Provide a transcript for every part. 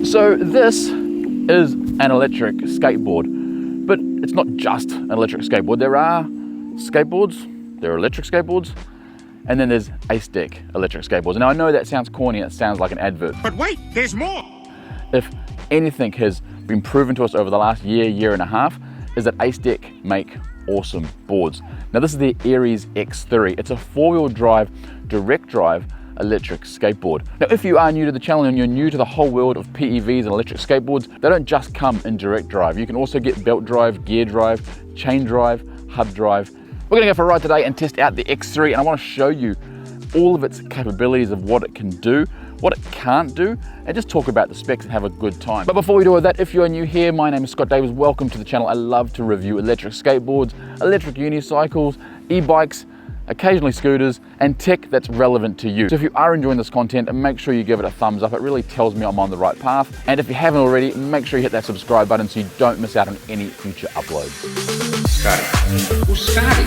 So this is an electric skateboard, but it's not just an electric skateboard. There are skateboards, there are electric skateboards, and then there's Acedeck electric skateboards. Now I know that sounds corny, it sounds like an advert. But wait, there's more! If anything has been proven to us over the last year and a half, is that Acedeck make awesome boards. Now this is the Aries X3. It's a 4-wheel drive, direct drive electric skateboard. Now if you are new to the channel and you're new to the whole world of PEVs and electric skateboards, they don't just come in direct drive. You can also get belt drive, gear drive, chain drive, hub drive. We're gonna go for a ride today and test out the X3, and I wanna show you all of its capabilities of what it can do, what it can't do, and just talk about the specs and have a good time. But before we do all that, if you are new here, my name is Scott Davis. Welcome to the channel. I love to review electric skateboards, electric unicycles, e-bikes, occasionally scooters, and tech that's relevant to you. So if you are enjoying this content, make sure you give it a thumbs up. It really tells me I'm on the right path. And if you haven't already, make sure you hit that subscribe button so you don't miss out on any future uploads. Scotty. Who's Scotty?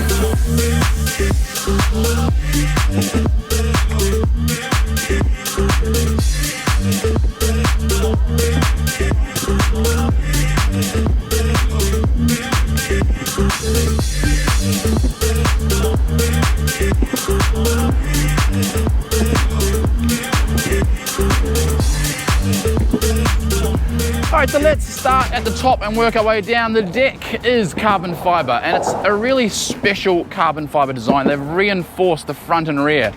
All right, so let's start at the top and work our way down. The deck is carbon fiber, and it's a really special carbon fiber design. They've reinforced the front and rear.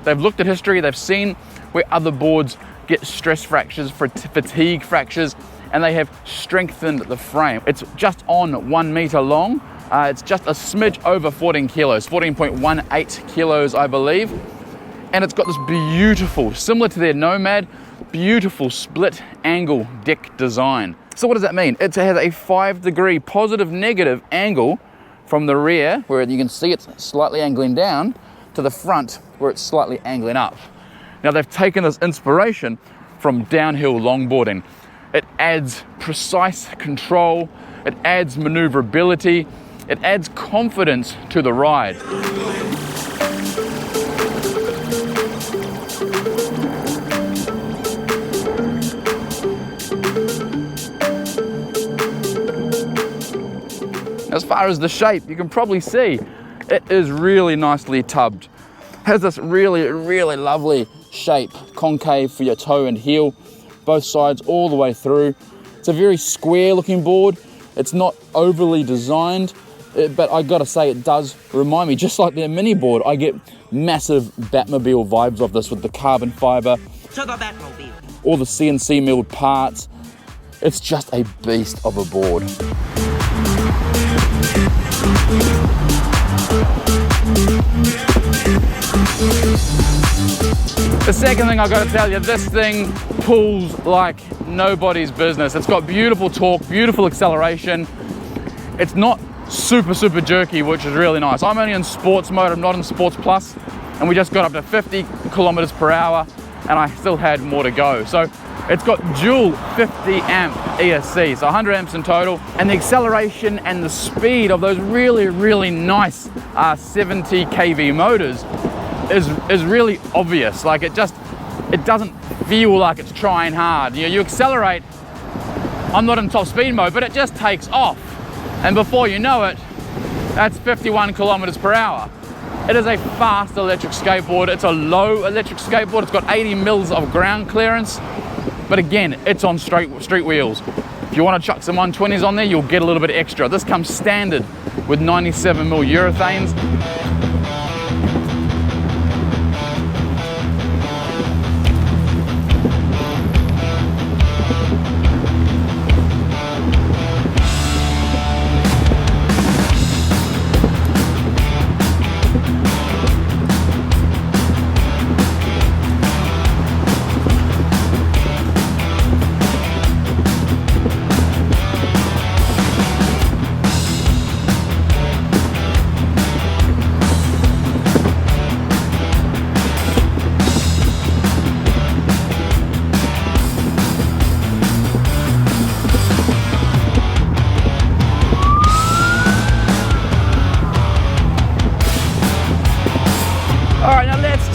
They've looked at history, they've seen where other boards get stress fractures, fatigue fractures, and they have strengthened the frame. It's just on 1 meter long. It's just a smidge over 14 kilos, 14.18 kilos, I believe. And it's got this beautiful, similar to their Nomad, beautiful split angle deck design. So what does that mean? It has a 5-degree positive negative angle from the rear, where you can see it's slightly angling down, to the front where it's slightly angling up. Now they've taken this inspiration from downhill longboarding. It adds precise control, it adds maneuverability, it adds confidence to the ride. As far as the shape, you can probably see it is really nicely tubbed. Has this really lovely shape, concave for your toe and heel, both sides all the way through. It's a very square looking board. It's not overly designed, but I gotta say it does remind me, just like their mini board, I get massive Batmobile vibes of this with the carbon fiber, To the Batmobile. all the CNC milled parts. It's just a beast of a board. The second thing I've got to tell you, this thing pulls like nobody's business. It's got beautiful torque, beautiful acceleration. It's not super jerky, which is really nice. I'm only in sports mode, I'm not in sports plus, and we just got up to 50 kilometers per hour, and I still had more to go. So it's got dual 50 amp ESC, so 100 amps in total, and the acceleration and the speed of those really nice 70 kV motors is really obvious. Like it doesn't feel like it's trying hard. You know, you accelerate, I'm not in top speed mode, but it just takes off. And before you know it, that's 51 kilometers per hour. It is a fast electric skateboard. It's a low electric skateboard. It's got 80 mils of ground clearance. But again, it's on street wheels. If you want to chuck some 120s on there, you'll get a little bit extra. This comes standard with 97 mil urethanes.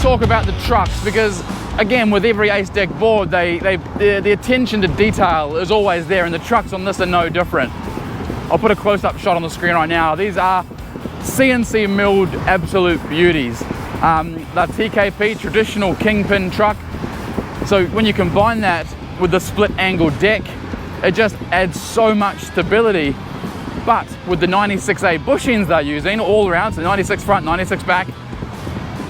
Talk about the trucks, because again, with every Acedeck board, the attention to detail is always there, and the trucks on this are no different. I'll put a close-up shot on the screen right now. These are CNC milled absolute beauties. The TKP, traditional kingpin truck. So when you combine that with the split angle deck, it just adds so much stability. But with the 96A bushings they're using all around, so 96 front, 96 back,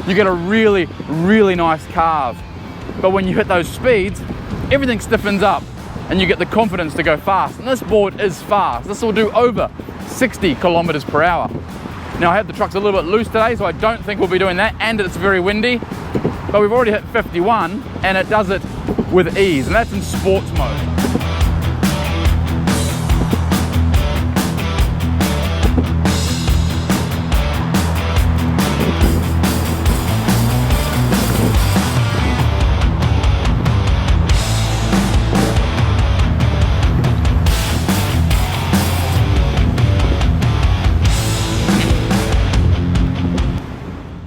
you get a really, really nice carve. But when you hit those speeds, everything stiffens up and you get the confidence to go fast. And this board is fast. This will do over 60 kilometers per hour. Now I have the trucks a little bit loose today, so I don't think we'll be doing that, and it's very windy. But we've already hit 51 and it does it with ease, and that's in sports mode.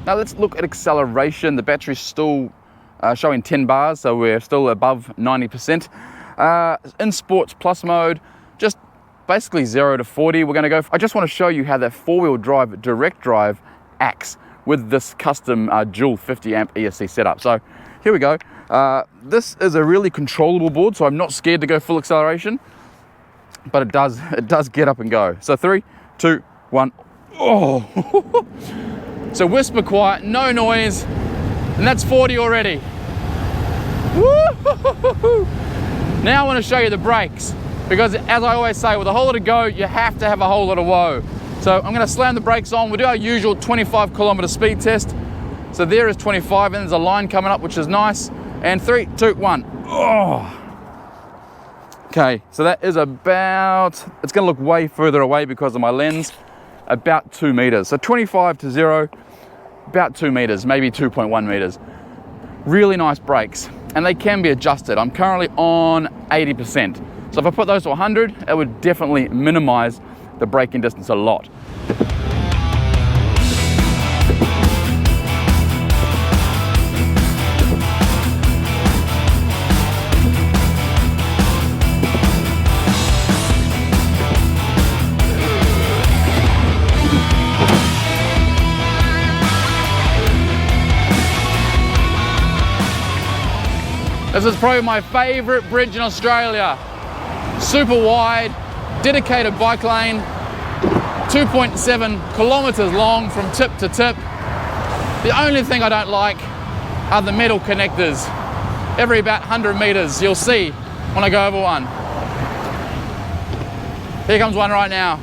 Now let's look at acceleration. The battery's still showing 10 bars, so we're still above 90%. In sports plus mode, just basically 0 to 40. We're gonna go, I just wanna show you how that four-wheel drive, direct drive acts with this custom dual 50 amp ESC setup. So here we go. This is a really controllable board, so I'm not scared to go full acceleration, but it does get up and go. So 3, 2, 1, oh. So whisper quiet, no noise, and that's 40 already. Woo-hoo-hoo-hoo. Now I want to show you the brakes, because as I always say, with a whole lot of go, you have to have a whole lot of woe. So I'm going to slam the brakes on. We'll do our usual 25 kilometer speed test. So there is 25, and there's a line coming up, which is nice. And 3, 2, 1. Oh. Okay, so that is about, it's going to look way further away because of my lens. About 2 meters. So 25 to 0, about 2 meters, maybe 2.1 meters. Really nice brakes, and they can be adjusted. I'm currently on 80%. So if I put those to 100, it would definitely minimize the braking distance a lot. This is probably my favorite bridge in Australia. Super wide, dedicated bike lane, 2.7 kilometers long from tip to tip. The only thing I don't like are the metal connectors. Every about 100 meters, you'll see when I go over one. Here comes one right now.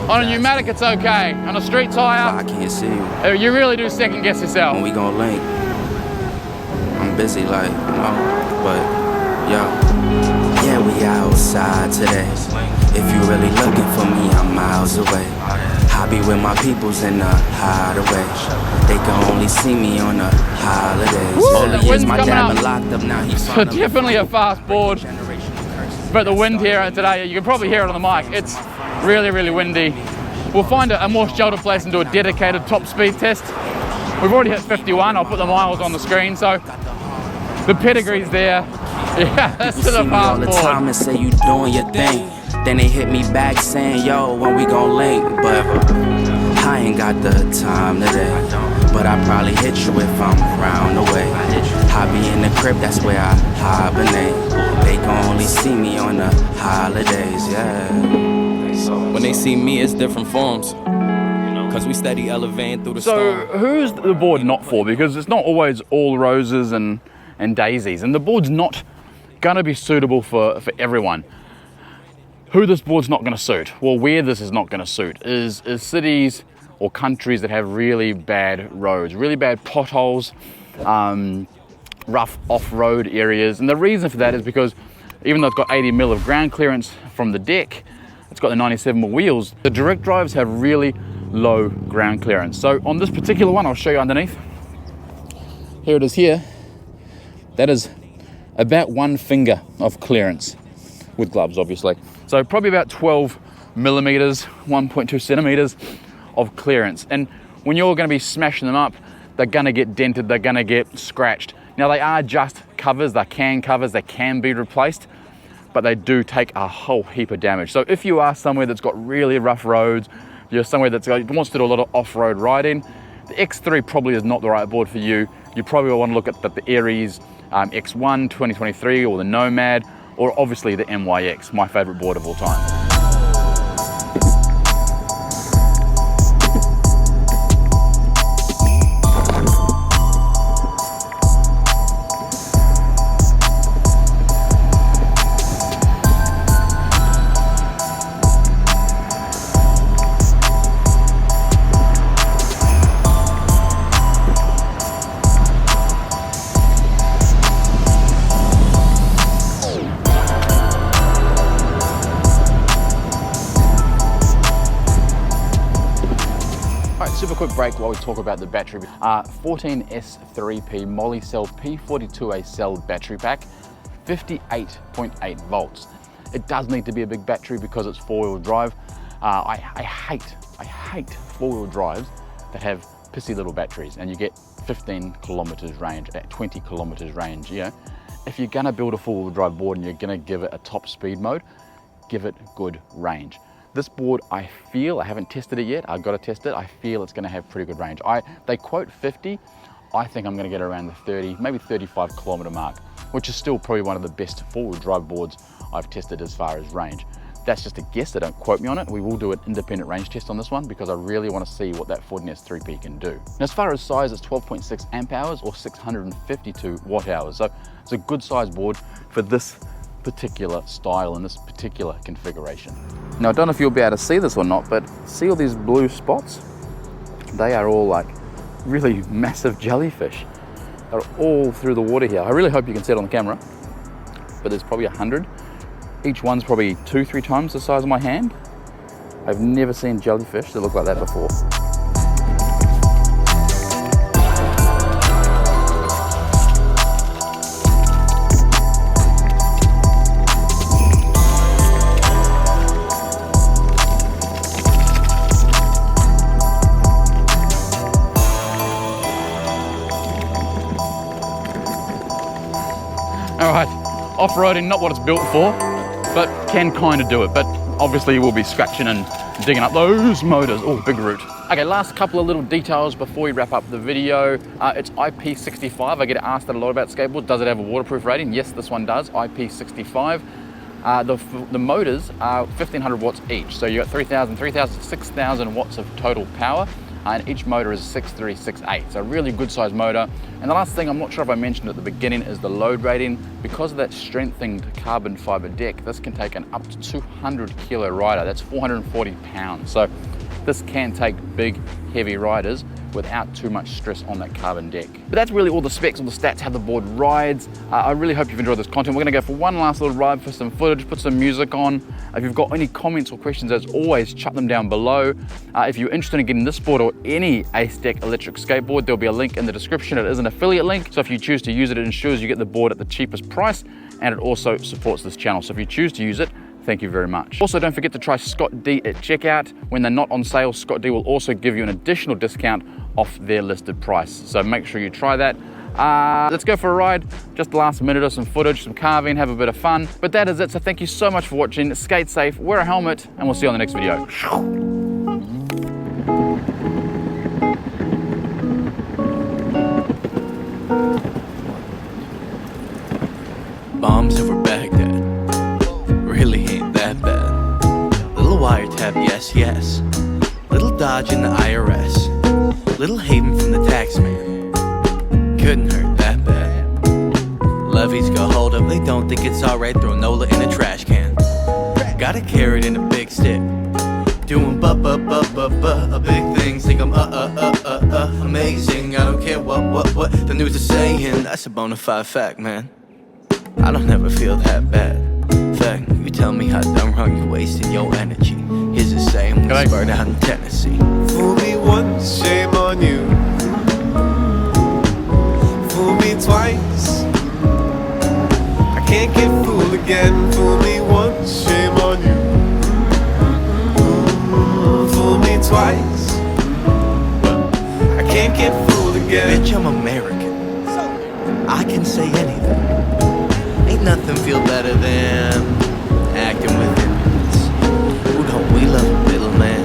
On a pneumatic, it's okay. On a street tire, I can't see you. You really do second guess yourself. When we gon' link, I'm busy like, but yo, yeah, we outside today. If you really looking for me, I'm miles away. I be with my peoples in the hideaway. They can only see me on the holidays. Only years my dad been locked up, now he's so definitely a fast board. But the wind here today, you can probably hear it on the mic. It's really, really windy. We'll find a more sheltered place and do a dedicated top speed test. We've already hit 51. I'll put the miles on the screen, so the pedigree's there. Yeah, that's to the fast board. All the time and say you doing your thing. Then they hit me back saying, yo, when we gon' link? But I ain't got the time today. But I probably hit you if I'm round the way. I be in the crib, that's where I hibernate. They can only see me on the holidays, yeah. When they see me, it's different forms. Cause we steady elevating through the storm. So who's the board not for? Because it's not always all roses and daisies, and the board's not gonna be suitable for everyone. Who this board's not gonna suit, well, where this is not gonna suit is cities or countries that have really bad roads, really bad potholes, rough off-road areas. And the reason for that is because even though it's got 80 mil of ground clearance from the deck, it's got the 97 mil wheels, the direct drives have really low ground clearance. So on this particular one, I'll show you underneath. Here it is here. That is about 1 finger of clearance with gloves, obviously. So probably about 12 millimeters, 1.2 centimeters of clearance. And when you're going to be smashing them up, they're gonna get dented, they're gonna get scratched. Now they are just covers, they can be replaced, but they do take a whole heap of damage. So if you are somewhere that's got really rough roads, you're somewhere that wants to do a lot of off-road riding, the X3 probably is not the right board for you. You probably want to look at the Aries X1 2023 or the Nomad, or obviously the MYX, my favorite board of all time. Super quick break while we talk about the battery. 14S3P Moly Cell P42A cell battery pack, 58.8 volts. It does need to be a big battery because it's four-wheel drive. I hate four-wheel drives that have pissy little batteries and you get 15 kilometers range, at 20 kilometers range. You know, if you're gonna build a four-wheel drive board and you're gonna give it a top speed mode, give it good range. This board, I haven't tested it yet, I've got to test it, I feel it's going to have pretty good range. They quote 50, I think I'm going to get around the 30, maybe 35 kilometer mark, which is still probably one of the best four-wheel drive boards I've tested as far as range. That's just a guess, so don't quote me on it. We will do an independent range test on this one because I really want to see what that 14S3P can do. Now, as far as size, it's 12.6 amp hours or 652 watt hours. So it's a good size board for this particular style and this particular configuration. Now, I don't know if you'll be able to see this or not, but see all these blue spots? They are all like really massive jellyfish. They're all through the water here. I really hope you can see it on the camera, but there's probably 100. Each one's probably 2-3 times the size of my hand. I've never seen jellyfish that look like that before. All right, off-roading, not what it's built for, but can kind of do it. But obviously you will be scratching and digging up those motors. Oh, big root. Okay, last couple of little details before we wrap up the video. It's IP65. I get asked that a lot about skateboards. Does it have a waterproof rating? Yes, this one does, IP65. The motors are 1500 watts each. So you got 3,000, 6,000 watts of total power. And each motor is 6368, so a really good size motor. And the last thing, I'm not sure if I mentioned at the beginning, is the load rating. Because of that strengthened carbon fiber deck, this can take an up to 200 kilo rider. That's 440 pounds. So this can take big, heavy riders without too much stress on that carbon deck. But that's really all the specs, all the stats, how the board rides. I really hope you've enjoyed this content. We're gonna go for one last little ride for some footage, put some music on. If you've got any comments or questions, as always, chuck them down below. If you're interested in getting this board or any Acedeck electric skateboard, there'll be a link in the description. It is an affiliate link, so if you choose to use it, it ensures you get the board at the cheapest price, and it also supports this channel. So if you choose to use it, thank you very much. Also, don't forget to try Scott D at checkout. When they're not on sale, Scott D will also give you an additional discount off their listed price. So make sure you try that. Let's go for a ride. Just the last minute of some footage, some carving, have a bit of fun. But that is it, so thank you so much for watching. Skate safe, wear a helmet, and we'll see you on the next video. Bombs over Baghdad really ain't that bad. Little wiretap, yes, yes. Little dodge in the IRS. Little haven from the taxman. Couldn't hurt that bad. Levies go hold up, they don't think it's alright. Throw Nola in a trash can. Got a carrot in a big stick. Doing a big things. Think I'm amazing. I don't care what the news is saying. That's a bona fide fact, man. I don't ever feel that bad. In fact, you tell me how dumb wrong you're wasting your energy. Here's the same we spurred out in Tennessee. Fool me once, shame on you. Fool me twice, I can't get fooled again. Fool me once, shame on you. Fool me twice, I can't get fooled again. again. Bitch, I'm American. I can say anything. Ain't nothing feel better than acting with ignorance. Who don't we love a little man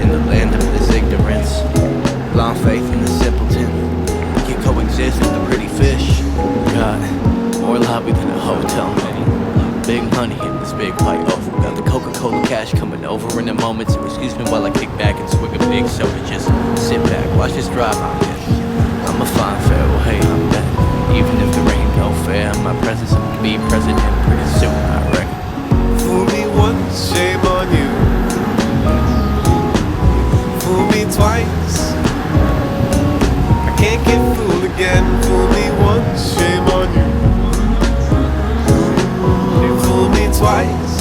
in the land of this ignorance? Blind faith in the simpleton. You coexist with the pretty fish. God, more lobby than a hotel menu. Big money in this big white oval. Got the Coca-Cola cash coming over in a moment. So excuse me while I kick back and swig a big soda. Just sit back, watch this drive on this. I'm a fine fair, well hey, I'm back. Even if there ain't no fair in my presence, I'm gonna be president pretty soon, I reckon. Fool me once, shame on you. Fool me twice, I can't get fooled again. Fool me once, shame on you. You fool me twice,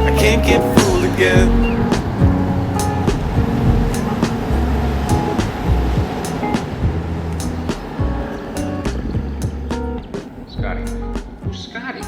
I can't get fooled again. Scotty. Who's Scotty?